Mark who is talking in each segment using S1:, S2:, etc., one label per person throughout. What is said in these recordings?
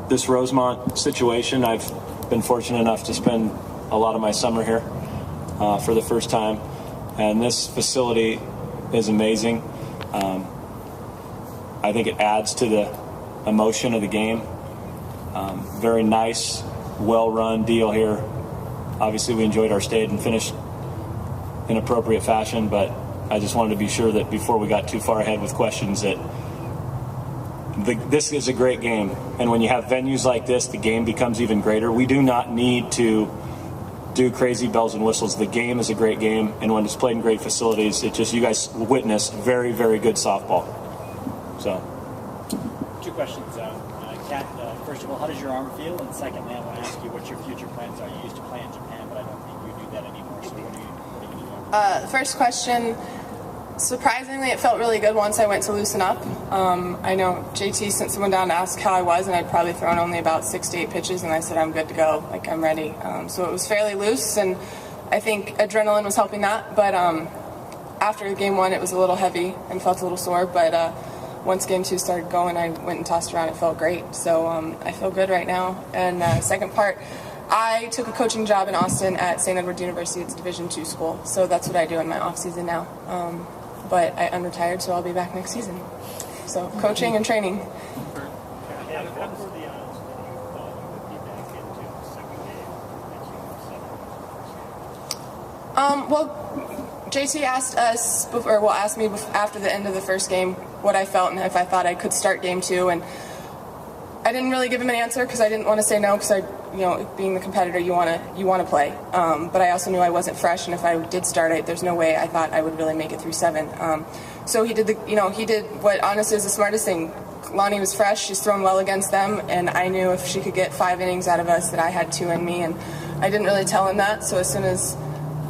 S1: This Rosemont situation, I've been fortunate enough to spend a lot of my summer here for the first time, and this facility is amazing. I think it adds to the emotion of the game. Very nice, well-run deal here. Obviously, we enjoyed our stay and finished in appropriate fashion, but I just wanted to be sure that before we got too far ahead with questions that this is a great game. And when you have venues like this, the game becomes even greater. We do not need to do crazy bells and whistles. The game is a great game, and when it's played in great facilities, it just, you guys witness very, very good softball. So.
S2: Two questions. Kat, first of all, how does your arm feel? And secondly, I want to ask you what your future plans are. You used to play in Japan, but I don't think you do that anymore. So what are you going to do?
S3: First question, surprisingly, it felt really good once I went to loosen up. I know JT sent someone down to ask how I was, and I'd probably thrown only about 6 to 8 pitches, and I said, I'm good to go, like I'm ready. So it was fairly loose, and I think adrenaline was helping that. But after game 1, it was a little heavy and felt a little sore, but once game 2 started going, I went and tossed around. It felt great. So I feel good right now. And second part, I took a coaching job in Austin at St. Edward's University. It's a Division II school. So that's what I do in my off season now. But I'm retired, so I'll be back next season. So coaching and training. Well, JT asked us, or asked me after the end of the first game what I felt and if I thought I could start game 2, and I didn't really give him an answer because I didn't want to say no, because being the competitor, you want to play. But I also knew I wasn't fresh, and if I did start, there's no way I thought I would really make it through 7. So he did what honestly is the smartest thing. Keilani was fresh; she's thrown well against them, and I knew if she could get 5 innings out of us, that I had 2 in me, and I didn't really tell him that. So as soon as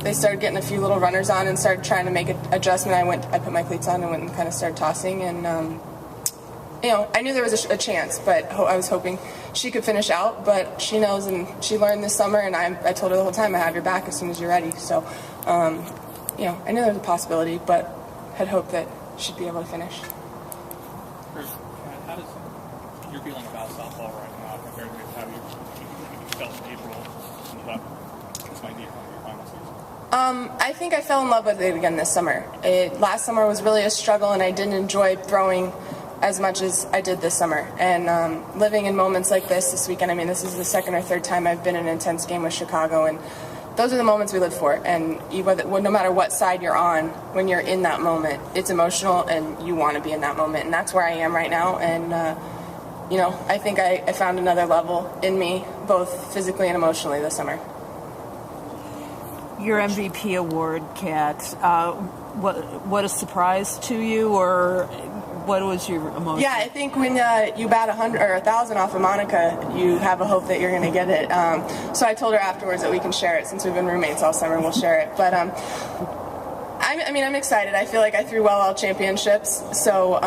S3: they started getting a few little runners on and started trying to make an adjustment, I put my cleats on and went and kind of started tossing, and I knew there was a chance, but I was hoping she could finish out. But she knows, and she learned this summer, and I told her the whole time, I have your back as soon as you're ready. So, I knew there was a possibility, but had hoped that she'd be able to finish.
S4: How does your feeling about softball right now compared with how you felt in April and thought this might be your final season?
S3: I think I fell in love with it again this summer. Last summer was really a struggle, and I didn't enjoy throwing as much as I did this summer. And living in moments like this weekend, this is the 2nd or 3rd time I've been in an intense game with Chicago, and those are the moments we live for. And no matter what side you're on, when you're in that moment, it's emotional, and you want to be in that moment. And that's where I am right now. And, I think I found another level in me, both physically and emotionally this summer.
S5: Your MVP award, Kat, what a surprise to you, or what was your emotion?
S3: Yeah, I think when you bat 100 or 1,000 off of Monica, you have a hope that you're going to get it. So I told her afterwards that we can share it. Since we've been roommates all summer, we'll share it. But I'm excited. I feel like I threw well all championships. So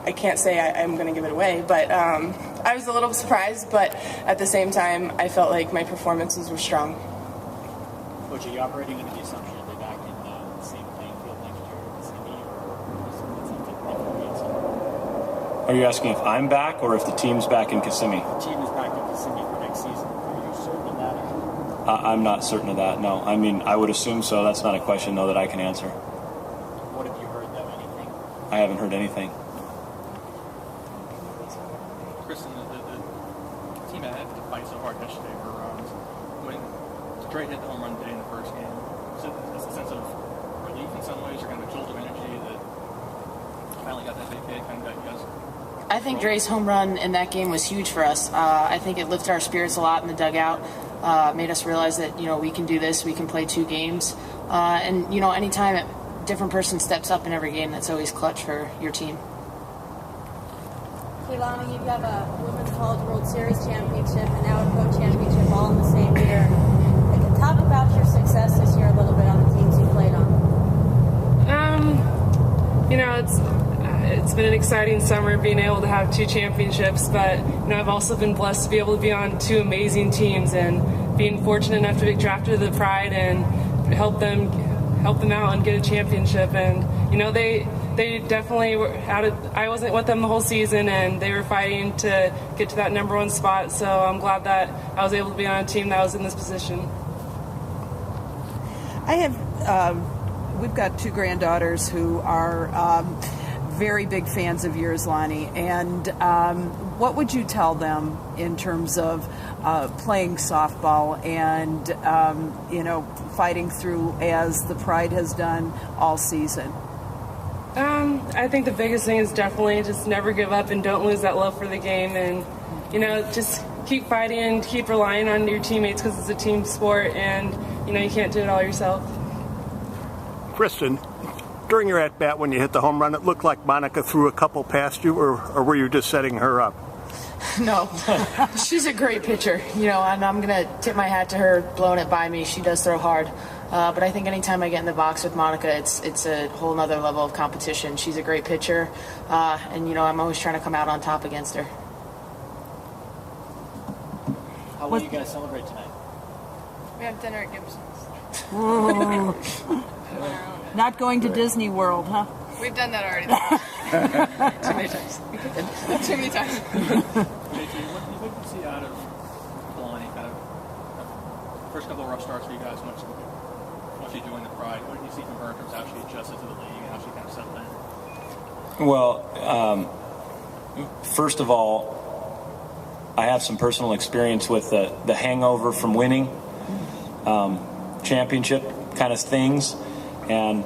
S3: I can't say I'm going to give it away, but I was a little surprised. But at the same time, I felt like my performances were strong.
S2: Coach, are you operating under the assumption you'll be back in the same playing field next year at the Kissimmee, or
S1: Are you asking if I'm back or if the team's back in Kissimmee?
S2: the team is back in Kissimmee for next season? Are you certain of that? Or?
S1: I'm not certain of that, no. I would assume so. That's not a question, though, that I can answer.
S2: What have you heard, though? Anything?
S1: I haven't heard anything.
S4: Kristyn, the team had to fight so hard yesterday for runs. When Dre hit the home run today in the first game, was it a sense of relief in some ways, or kind of a jolt of energy that finally got that big hit, kind of got you guys?
S6: I think Dre's home run in that game was huge for us. I think it lifted our spirits a lot in the dugout, made us realize that, we can do this, we can play 2 games. And anytime a different person steps up in every game, that's always clutch for your team.
S7: Keilani, you have a Women's College World Series championship and now a Pro Championship all in the same year. Talk about your success this year a little bit on the teams you played on.
S8: It's been an exciting summer being able to have 2 championships, but I've also been blessed to be able to be on 2 amazing teams and being fortunate enough to be drafted to the Pride and help them out and get a championship. And they definitely were I wasn't with them the whole season, and they were fighting to get to that #1 spot. So I'm glad that I was able to be on a team that was in this position.
S5: I have, we've got 2 granddaughters who are very big fans of yours, Lonnie. And what would you tell them in terms of playing softball and, fighting through as the Pride has done all season?
S8: I think the biggest thing is definitely just never give up and don't lose that love for the game, and just keep fighting and keep relying on your teammates, because it's a team sport, and you can't do it all yourself.
S9: Kristyn, during your at-bat when you hit the home run, it looked like Monica threw a couple past you, or were you just setting her up?
S6: No, she's a great pitcher, and I'm going to tip my hat to her blowing it by me. She does throw hard. But I think anytime I get in the box with Monica, it's a whole nother level of competition. She's a great pitcher, and I'm always trying to come out on top against her.
S2: How will you guys celebrate tonight?
S3: We have dinner at Gibson's.
S5: Not going to Disney World, huh?
S3: We've done that already.
S6: Too many times.
S3: Too many times.
S4: JT, what do you see out of Keilani? Kind of first couple of rough starts for you guys once you joined the Pride. What do you see from her in terms of how she adjusted to the league and how she kind of settled in?
S1: Well, first of all, I have some personal experience with the hangover from winning championship kind of things, and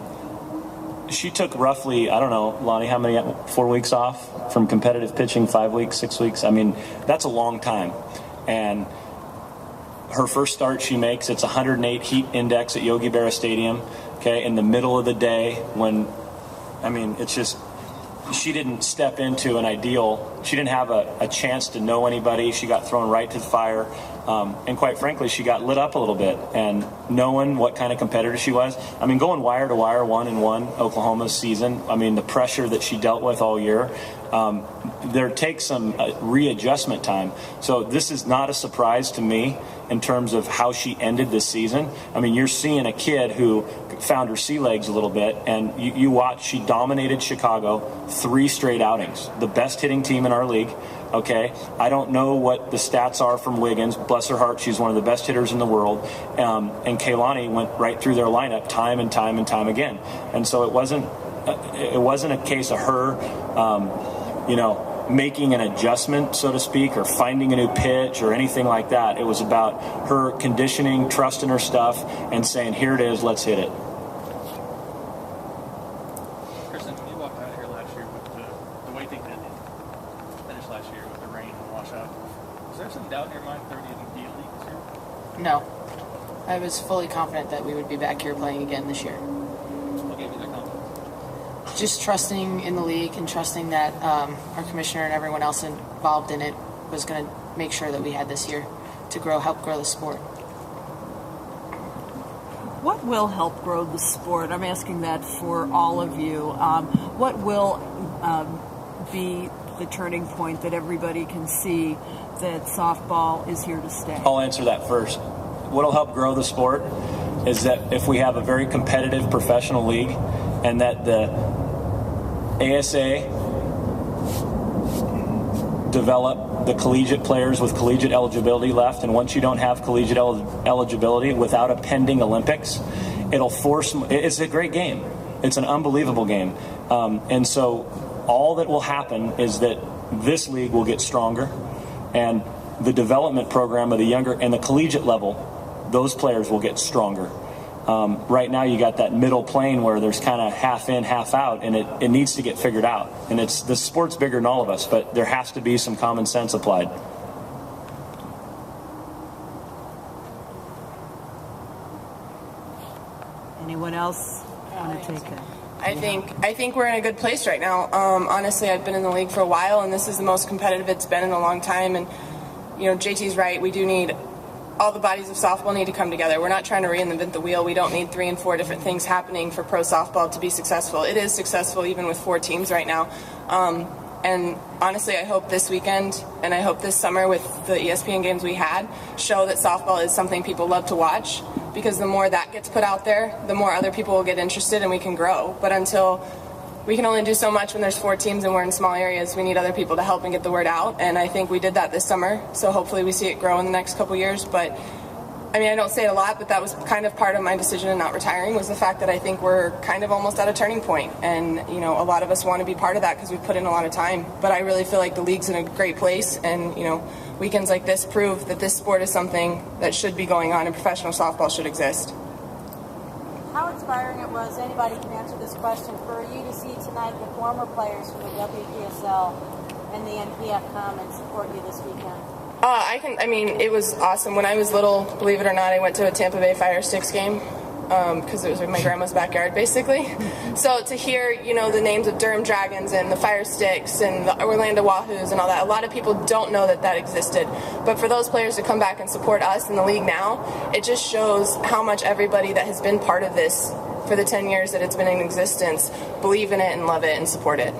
S1: she took roughly, I don't know, Lonnie, how many, 4 weeks off from competitive pitching, 5 weeks, 6 weeks? I mean, that's a long time. And her first start she makes, it's 108 heat index at Yogi Berra Stadium, okay, in the middle of the day when, I mean, it's just, she didn't step into an ideal, she didn't have a chance to know anybody. She got thrown right to the fire. And quite frankly, she got lit up a little bit. And knowing what kind of competitor she was, I mean, going wire to wire 1-1 Oklahoma's season, I mean, the pressure that she dealt with all year, there takes some readjustment time. So this is not a surprise to me in terms of how she ended this season. I mean, you're seeing a kid who found her sea legs a little bit, and you watch, she dominated Chicago 3 straight outings, the best hitting team in our league. Okay, I don't know what the stats are from Wiggins. Bless her heart, she's one of the best hitters in the world. And Keilani went right through their lineup time and time and time again. And so it wasn't a case of her, making an adjustment, so to speak, or finding a new pitch or anything like that. It was about her conditioning, trusting her stuff, and saying, "Here it is, let's hit it."
S4: Kristyn, when you walked out of here last year with the way things ended, finished last year with the rain and the washout, was there some doubt in your mind that there would be a league this year?
S6: No. I was fully confident that we would be back here playing again this year.
S4: What gave you that confidence?
S6: Just trusting in the league and trusting that our commissioner and everyone else involved in it was going to make sure that we had this year to help grow the sport.
S5: What will help grow the sport? I'm asking that for all of you. What will be the turning point that everybody can see that softball is here to stay?
S1: I'll answer that first. What will help grow the sport is that if we have a very competitive professional league, and that the ASA develop the collegiate players with collegiate eligibility left, and once you don't have collegiate eligibility without a pending Olympics, it'll force. It's a great game. It's an unbelievable game, and so all that will happen is that this league will get stronger, and the development program of the younger and the collegiate level, those players will get stronger. Right now you got that middle plane where there's kind of half in, half out, and it needs to get figured out. And the sport's bigger than all of us, but there has to be some common sense applied.
S5: Anyone else want to take it?
S3: I think we're in a good place right now. Honestly, I've been in the league for a while, and this is the most competitive it's been in a long time. And JT's right. We do need all the bodies of softball need to come together. We're not trying to reinvent the wheel. We don't need 3 and 4 different things happening for pro softball to be successful. It is successful even with 4 teams right now. And honestly, I hope this weekend and I hope this summer with the ESPN games we had show that softball is something people love to watch, because the more that gets put out there, the more other people will get interested and we can grow. But until we can only do so much when there's 4 teams and we're in small areas. We need other people to help and get the word out, and I think we did that this summer, so hopefully we see it grow in the next couple years. But I mean, I don't say it a lot, but that was kind of part of my decision in not retiring, was the fact that I think we're kind of almost at a turning point, and you know, a lot of us want to be part of that because we've put in a lot of time. But I really feel like the league's in a great place, and you know, weekends like this prove that this sport is something that should be going on and professional softball should exist.
S7: How inspiring it was, anybody can answer this question, for you to see tonight the former players from the WPSL and the NPF come and support you this weekend?
S3: I mean, it was awesome. When I was little, believe it or not, I went to a Tampa Bay Fire Sticks game because it was in my grandma's backyard, basically. So to hear, you know, the names of Durham Dragons and the Fire Sticks and the Orlando Wahoos and all that, a lot of people don't know that that existed. But for those players to come back and support us in the league now, it just shows how much everybody that has been part of this for the 10 years that it's been in existence believe in it and love it and support it.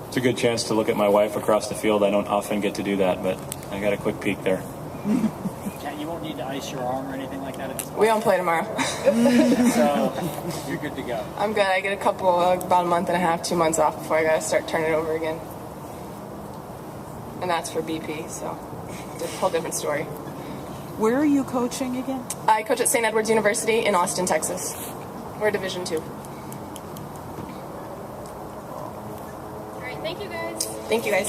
S1: It's a good chance to look at my wife across the field. I don't often get to do that, but I got a quick peek there.
S2: Kat, you won't need to ice your arm or anything like that at this point?
S3: We don't play tomorrow.
S2: So you're good to go.
S3: I'm good. I get a couple, about a month and a half, 2 months off before I got to start turning it over again. And that's for BP, so it's a whole different story.
S5: Where are you coaching again?
S3: I coach at St. Edward's University in Austin, Texas. We're Division II.
S10: All right, thank you guys.
S3: Thank you guys.